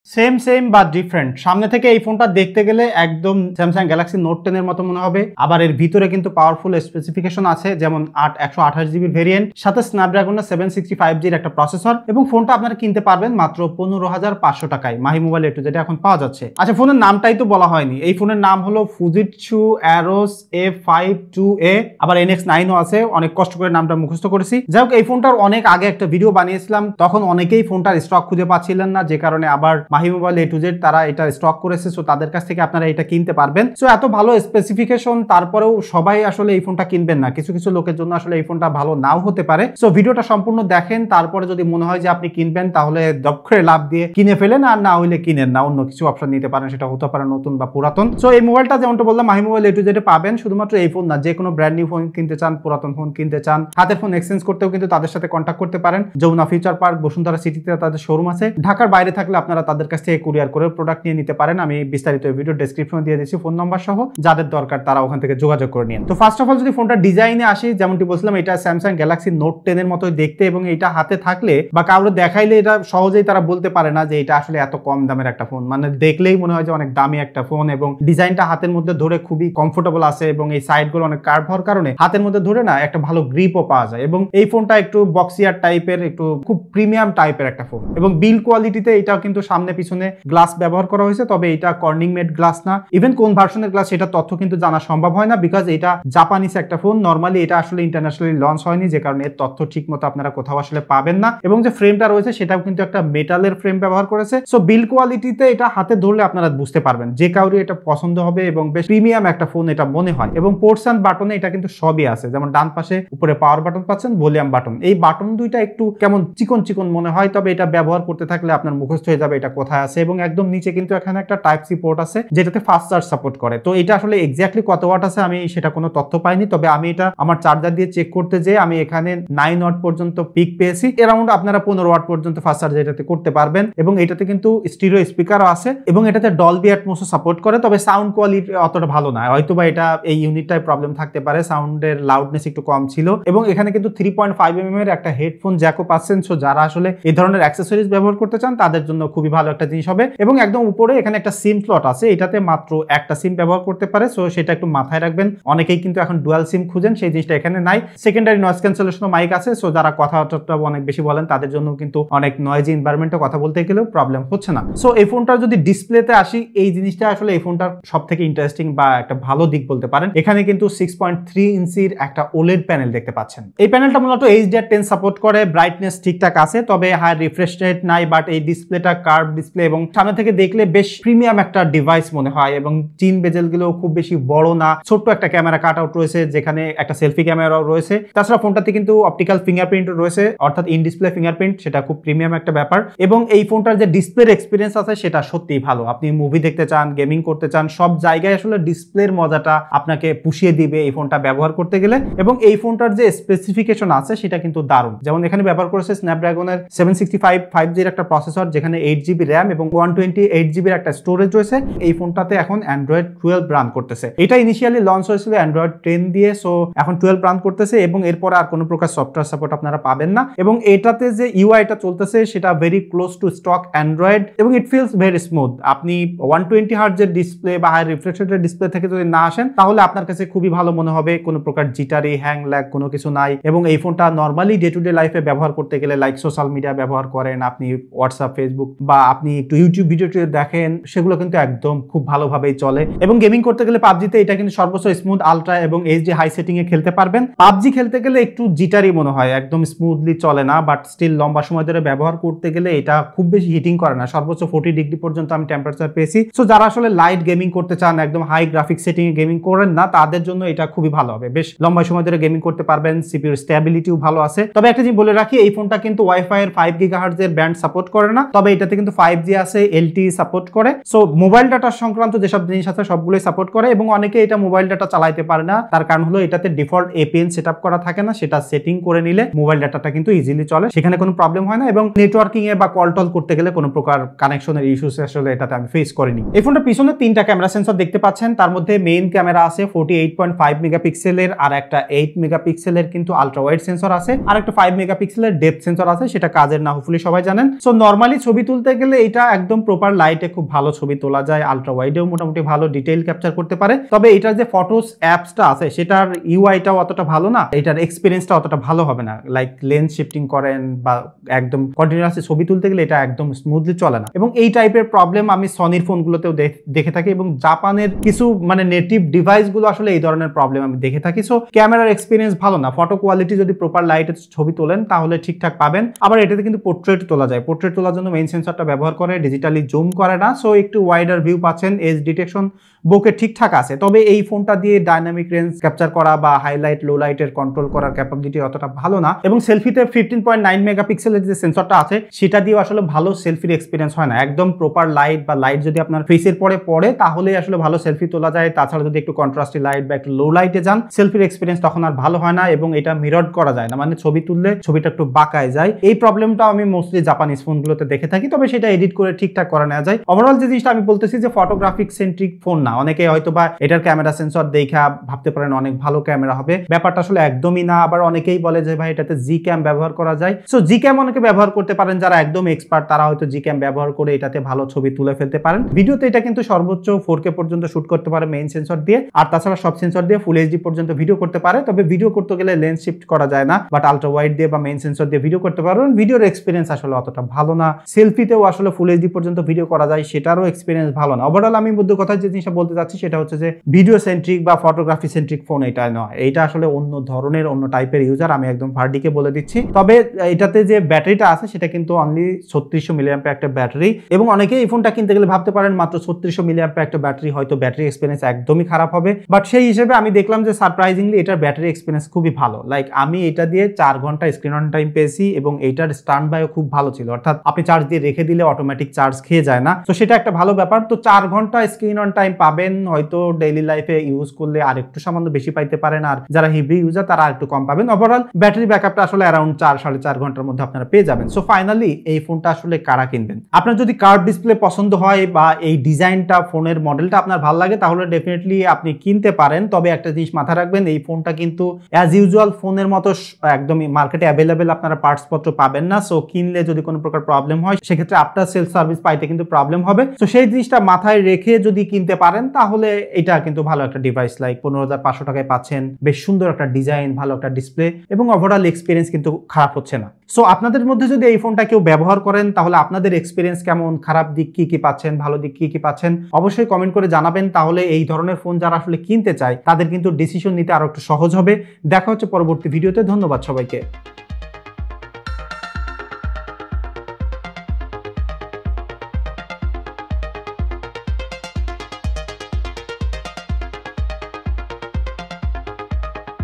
Same বা different. সামনে থেকে এই ফোনটা দেখতে গেলে একদম স্যামসাং গ্যালাক্সি নোট 10 এর মতো মনে হবে। আবার এর ভিতরে কিন্তু পাওয়ারফুল স্পেসিফিকেশন আছে, যেমন 128GB ভেরিয়েন্ট, সাথে স্ন্যাপড্রাগনের 765G এর একটা প্রসেসর, এবং ফোনটা আপনারা কিনতে পারবেন মাত্র 15,500 টাকায় Mahi mobile A to Z এখন পাওয়া যাচ্ছে। আচ্ছা, ফোনের নামটাই তো বলা হয়নি। এই ফোনের নাম হলো ফুজিটসু অ্যারোস A52A, আবার NX9ও আছে। অনেক কষ্ট করে নামটা মুখস্থ করেছি। যাই হোক, এই ফোনটার অনেক আগে একটা ভিডিও বানিয়েছিলাম, তখন অনেকেই ফোনটার স্টক খুঁজে পাচ্ছিলেন না, যে কারণে আবার Mahi mobile A to Z তারা এটা স্টক করেছে। সো তাদের কাছ থেকে আপনারা এটা কিনতে পারবেন। সো এত ভালো স্পেসিফিকেশন, তারপরেও সবাই আসলে এই ফোনটা কিনবেন না। কিছু কিছু লোকের জন্য আসলে এই ফোনটা ভালো নাও হতে পারে। সো ভিডিওটা সম্পূর্ণ দেখেন, তারপরে যদি মনে হয় যে আপনি কিনবেন, তাহলে দপ করে লাভ দিয়ে কিনে ফেলেন, আর না হইলে কিনেন না, অন্য কিছু অপশন নিতে পারেন, সেটা হতে পারে নতুন বা পুরাতন। সো এই মোবাইলটা যেমনটা বললাম Mahi mobile A to Z পাবেন। শুধুমাত্র এই ফোন না, যে কোনো ব্র্যান্ড নিউ ফোন কিনতে চান, পুরাতন ফোন কিনতে চান, হাতের ফোন এক্সচেঞ্জ করতেও কিন্তু তাদের সাথে কন্ট্যাক্ট করতে পারেন। যমুনা ফিউচার পার্ক, বসুন্ধরা সিটিতে তাদের শোরুম আছে। ঢাকার বাইরে থাকলে আপনারা তাদের কাছ থেকে কুরিয়ার করে প্রোডাক্ট নিয়ে নিতে পারেন। আমি বিস্তারিত ভিডিও ডেসক্রিপশনে দিয়ে দিচ্ছি ফোন নাম্বার সহ, যাদের দরকার তারা ওখান থেকে যোগাযোগ করে নিন। তো ফার্স্ট অফ অল যদি ফোনটা ডিজাইনে আসি, যেমনটি বলছিলাম, এটা স্যামসাং গ্যালাক্সি নোট 10 এর মতোই দেখতে, এবং এটা হাতে থাকলে বা কাউকে দেখাইলে এটা সহজেই তারা বলতে পারে না যে এটা আসলে এত কম দামের একটা ফোন। মানে দেখলেই মনে হয় যে অনেক দামি একটা ফোন, এবং ডিজাইনটা হাতের মধ্যে ধরে খুবই কমফোর্টেবল আছে, এবং এই সাইডগুলো অনেক কার্ভ হওয়ার কারণে হাতের মধ্যে ধরে না একটা ভালো গ্রিপও পাওয়া যায়। এবং এই ফোনটা একটু বক্সিয়ার টাইপের, একটু খুব প্রিমিয়াম টাইপের একটা ফোন। এবং বিল্ড কোয়ালিটিতে এটাও কিন্তু সামনে পিছনে গ্লাস ব্যবহার করা হয়েছে, তবে এটা কর্নিং মেড গ্লাস না। ইভেন কোন ভার্সনের গ্লাস সেটা তথ্য কিন্তু জানা সম্ভব হয় না, বিকজ এটা জাপানিজ একটা ফোন। নরমালি এটা আসলে ইন্টারন্যাশনালি লঞ্চ হয়নি, যে কারণে এর তথ্য ঠিক মতো আপনারা কোথাও আসলে পাবেন না। এবং যে ফ্রেমটা রয়েছে সেটাও কিন্তু একটা মেটালের ফ্রেম ব্যবহার করেছে। সো বিল্ড কোয়ালিটিতে এটা হাতে ধরলে আপনারা বুঝতে পারবেন, যে কাউরি এটা পছন্দ হবে, এবং বেশ প্রিমিয়াম একটা ফোন এটা মনে হয়। এবং পোর্টস এন্ড বাটনে এটা কিন্তু সবই আছে, যেমন ডান পাশে উপরে পাওয়ার বাটন পাচ্ছেন, ভলিউম বাটন। এই বাটন দুইটা একটু কেমন চিকন চিকন মনে হয়, তবে এটা ব্যবহার করতে থাকলে আপনার মুখস্থ হয়ে যাবে এটা কোথায় আছে। এবং একদম নিচে কিন্তু এখানে একটা টাইপ সি পোর্ট আছে, যেটাতে ফাস্ট চার্জ সাপোর্ট করে। তো এটা আসলে এক্স্যাক্টলি কত ওয়াট আছে আমি সেটা কোনো তথ্য পাইনি, তবে আমি এটা আমার চার্জার দিয়ে চেক করতে যেয়ে আমি এখানে 9 ওয়াট পর্যন্ত পিক পেয়েছি। এরাউন্ড আপনারা 15 ওয়াট পর্যন্ত ফাস্ট চার্জ এটাতে করতে পারবেন। এবং এটাতে কিন্তু স্টিরিও স্পিকারও আছে, এবং এটাতে ডলবি অ্যাটমসও সাপোর্ট করে। তবে সাউন্ড কোয়ালিটি অতটা ভালো না, হয়তোবা এটা এই ইউনিটটায় প্রবলেম থাকতে পারে, সাউন্ডের লাউডনেস একটু কম ছিল। এবং এখানে কিন্তু 3.5mm এর একটা হেডফোন জ্যাকও পাচ্ছেন। সো যারা আসলে এই ধরনের অ্যাক্সেসরিজ ব্যবহার করতে চান তাদের জন্য খুবই ভালো একটা জিনিস হবে। এবং একদম উপরে এখানে একটা সিম স্লট আছে, এটাতে মাত্র একটা সিম ব্যবহার করতে পারে। সো সেটা একটু মাথায় রাখবেন, অনেকেই কিন্তু এখন ডুয়াল সিম খুঁজেন, সেই জিনিসটা এখানে নাই। সেকেন্ডারি নয়েজ ক্যান্সেলেশন মাইক আছে। সো যারা কথাটা অনেক বেশি বলেন তাদের জন্য কিন্তু অনেক নয়েজি এনভায়রনমেন্টে কথা বলতে গেলেও প্রবলেম হচ্ছে না। সো এই ফোনটার যদি ডিসপ্লেতে আসি, এই জিনিসটা আসলে এই ফোনটার সব থেকে ইন্টারেস্টিং বা একটা ভালো দিক বলতে পারেন। এখানে কিন্তু 6.3 ইঞ্চির একটা ওলেড প্যানেল দেখতে পাচ্ছেন। এই প্যানেলটা মূলত HDR10 সাপোর্ট করে, ব্রাইটনেস ঠিকঠাক আছে, তবে হাই রিফ্রেশ রেট নাই। বাট এই ডিসপ্লেটা কার্ভ ডিসপ্লে, এবং সামনে থেকে দেখলে বেশ প্রিমিয়াম একটা ডিভাইস মনে হয়। এবং চিন বেজেল গুলো খুব বেশি বড় না, ছোট্ট একটা ক্যামেরা কাট আউট রয়েছে, যেখানে একটা সেলফি ক্যামেরাও রয়েছে। তাছাড়া ফোনটাতে কিন্তু অপটিক্যাল ফিঙ্গারপ্রিন্ট রয়েছে, অর্থাৎ ইন ডিসপ্লে ফিঙ্গারপ্রিন্ট, সেটা খুব প্রিমিয়াম একটা ব্যাপার। এবং এই ফোনটার যে ডিসপ্লের এক্সপিরিয়েন্স আছে সেটা সত্যিই ভালো। আপনি মুভি দেখতে চান, গেমিং করতে চান, সব জায়গায় আসলে ডিসপ্লের মজাটা আপনাকে পুষিয়ে দিবে এই ফোনটা ব্যবহার করতে গেলে। এবং এই ফোনটার যে স্পেসিফিকেশন আছে সেটা কিন্তু দারুণ। যেমন এখানে ব্যবহার করেছে স্ন্যাপড্রাগনের 765 জির একটা প্রসেসর, যেখানে 8GB র্যাম এবং 128GB এর একটা স্টোরেজ রয়েছে। এই ফোনটাতে এখন অ্যান্ড্রয়েড 12 রান করতেছে। এটা ইনিশিয়ালি লঞ্চ হয়েছিল অ্যান্ড্রয়েড 10 দিয়ে, সো এখন 12 রান করতেছে, এবং এরপর আর কোনো প্রকার সফটওয়্যার সাপোর্ট আপনারা পাবেন না। এবং এটাতে যে ইউআইটা চলতেছে সেটা very close two stock Android, এবং ইট ফিলস ভেরি স্মুথ। আপনি 120 হার্টজের ডিসপ্লে বা হাই রিফ্রেশ রেটের ডিসপ্লে থেকে যদি না আসেন, তাহলে আপনার কাছে খুবই ভালো মনে হবে। কোনো প্রকার জিটারি, হ্যাং, ল্যাগ কোনো কিছু নাই। এবং এই ফোনটা নর্মালি ডে টু ডে লাইফে ব্যবহার করতে গেলে, লাইক সোশ্যাল মিডিয়া ব্যবহার করেন আপনি, হোয়াটসঅ্যাপ, ফেসবুক, বা আপনি একটু ইউটিউব ভিডিও দেখেন, সেগুলো কিন্তু একদম খুব ভালোভাবেই চলে। এবং গেমিং করতে গেলে পাবজিতে এটা কিন্তু সর্বোচ্চ স্মুথ আলট্রা এবং এইচডি হাই সেটিং এ খেলতে পারবেন। পাবজি খেলতে গেলে একটু জিটারি মনে হয়, একদম স্মুথলি চলে না, বাট স্টিল লম্বা সময় ধরে ব্যবহার করতে গেলে এটা খুব বেশি হিটিং করে না। সর্বোচ্চ 40 ডিগ্রি পর্যন্ত আমি টেম্পারেচার পেয়েছি। সো যারা আসলে লাইট গেমিং করতে চান, একদম হাই গ্রাফিক সেটিং এ গেমিং করেন না, তাদের জন্য এটা খুবই ভালো হবে। বেশ লম্বা সময় ধরে গেমিং করতে পারবেন, সিপিইউর স্টেবিলিটিও ভালো আছে। তবে একটা জিনিস বলে রাখি, এই ফোনটা কিন্তু ওয়াইফাই এর 5 GHz এর ব্যান্ড সাপোর্ট করে না, তবে এটাতে কিন্তু 5G আছে, LTE সাপোর্ট করে। সো মোবাইল ডাটা সংক্রান্ত যেসব জিনিস আছে সবগুলোই সাপোর্ট করে। এবং অনেকে এটা মোবাইল ডাটা চালাইতে পারে না, তার কারণ হলো এটাতে ডিফল্ট APN সেটআপ করা থাকে না, সেটা সেটিং করে নিলে মোবাইল ডাটাটা কিন্তু ইজিলি চলে, সেখানে কোনো প্রবলেম হয় না। এবং নেটওয়ার্কিং এ বা কল টল করতে গেলে কোনো প্রকার কানেকশনের ইস্যুস আসলে এটাতে আমি ফেস করিনি। এই ফোনটার পিছনে 3টা ক্যামেরা সেন্সর দেখতে পাচ্ছেন, তার মধ্যে মেইন ক্যামেরা আছে 48.5 মেগাপিক্সেলের, আর একটা 8 মেগাপিক্সেলের কিন্তু আলট্রা ওয়াইড সেন্সর আছে, আর একটা 5 মেগাপিক্সেলের ডেপথ সেন্সর আছে, সেটা কাজের না, হোপফুলি সবাই জানেন। সো নরমালি ছবি তুলতে গেলে গেলে এটা একদম প্রপার লাইটে খুব ভালো ছবি তোলা যায়, আলট্রা ওয়াইডেও মোটামুটি ভালো ডিটেইল ক্যাপচার করতে পারে। তবে এটার যে ফটোস অ্যাপসটা আছে সেটার ইউআইটাও অতটা ভালো না, এটার এক্সপিরিয়েন্সটা অতটা ভালো হবে না। লাইক লেন্স শিফটিং করেন বা একদম কন্টিনিউয়াসলি ছবি তুলতে গেলে এটা একদম স্মুথলি চলে না, এবং এই টাইপের প্রবলেম আমি সনির ফোনগুলোতেও দেখে থাকি, এবং জাপানের কিছু মানে নেটিভ ডিভাইসগুলো আসলে এই ধরনের প্রবলেম আমি দেখে থাকি। সো ক্যামেরার এক্সপিরিয়েন্স ভালো না, ফটো কোয়ালিটি যদি প্রপার লাইটে ছবি তোলেন তাহলে ঠিকঠাক পাবেন। আবার এটাতে কিন্তু পোর্ট্রেট তোলা যায়, পোর্ট্রেট তোলার জন্য মেইন সেন্সরটা ব্যবহার করে, ডিজিটালি জুম করে না, সো একটু ওয়াইডার ভিউ পাচ্ছেন, এজ ডিটেকশন বোকে ঠিকঠাক আছে। তবে এই ফোনটা দিয়ে ডাইনামিক রেঞ্জ ক্যাপচার করা বা হাইলাইট লো লাইটের কন্ট্রোল করার ক্যাপাবিলিটি অতটা ভালো না, এবং সেলফিতে 15.9 মেগাপিক্সেলের যে সেন্সরটা আছে সেটা দিয়েও আসলে ভালো সেলফির এক্সপিরিয়েন্স হয় না। একদম প্রপার লাইট বা লাইট যদি আপনার ফেসের পরে পড়ে তাহলেই আসলে ভালো সেলফি তোলা যায়, তাছাড়া যদি একটু কন্ট্রাস্টি লাইট বা একটু লো লাইটে যান সেলফির এক্সপিরিয়েন্স তখন আর ভালো হয় না, এবং এটা মিরর করা যায় না, মানে ছবি তুললে ছবিটা একটু বাঁকায় যায়। এই প্রবলেমটা আমি মোস্টলি জাপানিজ ফোনগুলোতে দেখে থাকি, তবে সেটা এডিট করে ঠিকঠাক করা নেওয়া যায়। ওভারঅল যে জিনিসটা আমি বলতেছি যে ফটোগ্রাফিক সেন্ট্রিক ফোন না, অনেকে হয়তো বা এটার ক্যামেরা সেন্সর দেখা ভাবতে পারেন অনেক ভালো ক্যামেরা হবে, ব্যাপারটা আসলে একদমই না। আবার অনেকেই বলে যে ভাই এটাতে জি ক্যাম ব্যবহার করা যায়, সো জি ক্যাম অনেকে ব্যবহার করতে পারেন, যারা একদম এক্সপার্ট তারা হয়তো জি ক্যাম ব্যবহার করে এটাতে ভালো ছবি তুলে ফেলতে পারেন। ভিডিওতে এটা কিন্তু সর্বোচ্চ 4K পর্যন্ত শুট করতে পারে মেইন সেন্সর দিয়ে, আর তাছাড়া সব সেন্সর দিয়ে ফুল এইচডি পর্যন্ত ভিডিও করতে পারে। তবে ভিডিও করতে গেলে লেন্স শিফট করা যায় না, বাট আলট্রা ওয়াইড দিয়ে বা মেইন সেন্সর দিয়ে ভিডিও করতে পারবেন। ভিডিওর এক্সপিরিয়েন্স আসলে অতটা ভালো না, সেলফিতেও আসলে ফুল এইচডি পর্যন্ত ভিডিও করা যায়, সেটারও এক্সপিরিয়েন্স ভালো না। ওভারঅল আমি মধ্য কথা যে জিনিসটা বলতে চাচ্ছি সেটা হচ্ছে যে ভিডিও সেন্ট্রিক বা ফটোগ্রাফি সেন্ট্রিক ফোন এটা নয়, এটা আসলে অন্য ধরনের অন্য টাইপের ইউজার, আমি একদম ভার্ডিকে বলে দিচ্ছি। তবে এটাতে যে ব্যাটারিটা আছে সেটা কিন্তু অনলি 3600 মিলিঅ্যাম্পিয়ার একটা ব্যাটারি, এবং অনেকে এই ফোনটা কিনতে গেলে ভাবতে পারেন মাত্র 3600 মিলিঅ্যাম্পিয়ার একটা ব্যাটারি, হয়তো ব্যাটারি এক্সপিরিয়েন্স একদমই খারাপ হবে, বাট সেই হিসেবে আমি দেখলাম যে সারপ্রাইজিংলি এটার ব্যাটারি এক্সপিরিয়েন্স খুবই ভালো। লাইক আমি এটা দিয়ে 4 ঘন্টা স্ক্রিন অন টাইম পেয়েছি, এবং এইটার স্ট্যান্ড বাইও খুব ভালো ছিল, অর্থাৎ আপনি চার্জ দিয়ে রেখে দিলে অটোমেটিক চার্জ খেয়ে যায় না, তো সেটা একটা ভালো ব্যাপার। তো 4 ঘন্টা স্ক্রিন অন টাইম পাবেন, হয়তো ডেইলি লাইফে ইউজ করলে আর একটু সামান্য বেশি পাইতে পারেন, আর যারা হেভি ইউজার তারা একটু কম পাবেন। ওভারঅল ব্যাটারি ব্যাকআপটা আসলে অ্যারাউন্ড 4-4.5 ঘন্টার মধ্যে আপনারা পেয়ে যাবেন। সো ফাইনালি এই ফোনটা আসলে কারা কিনবেন? আপনার যদি কার্ভ ডিসপ্লে পছন্দ হয় বা এই ডিজাইনটা ফোনের মডেলটা আপনার ভালো লাগে তাহলে ডেফিনেটলি আপনি কিনতে পারেন। তবে একটা জিনিস মাথায় রাখবেন, এই ফোনটা কিন্তু অ্যাজ ইউজুয়াল ফোনের মতো একদমই মার্কেটে অ্যাভেলেবেল আপনারা পার্টস পত্র পাবেন না। সো কিনলে যদি কোনো প্রকার প্রবলেম হয় সেক্ষেত্রে আফটার সেল সার্ভিস পাইতে কিন্তু প্রবলেম হবে। তো সেই জিনিসটা মাথায় রেখে যদি কিনতে পারেন তাহলে এটা কিন্তু ভালো একটা ডিভাইস। লাইক 15,500 টাকায় পাচ্ছেন বেশ সুন্দর একটা ডিজাইন, ভালো একটা ডিসপ্লে, এবং ওভারঅল এক্সপিরিয়েন্স কিন্তু খারাপ হচ্ছে না। সো আপনাদের মধ্যে যদি এই ফোনটা কেউ ব্যবহার করেন তাহলে আপনাদের এক্সপিরিয়েন্স কেমন, খারাপ দিক কি কি পাচ্ছেন, ভালো দিক কি কি পাচ্ছেন অবশ্যই কমেন্ট করে জানাবেন। তাহলে এই ধরনের ফোন যারা আসলে কিনতে চায় তাদের কিন্তু ডিসিশন নিতে আরো একটু সহজ হবে। দেখা হচ্ছে পরবর্তী ভিডিওতে। ধন্যবাদ সবাইকে।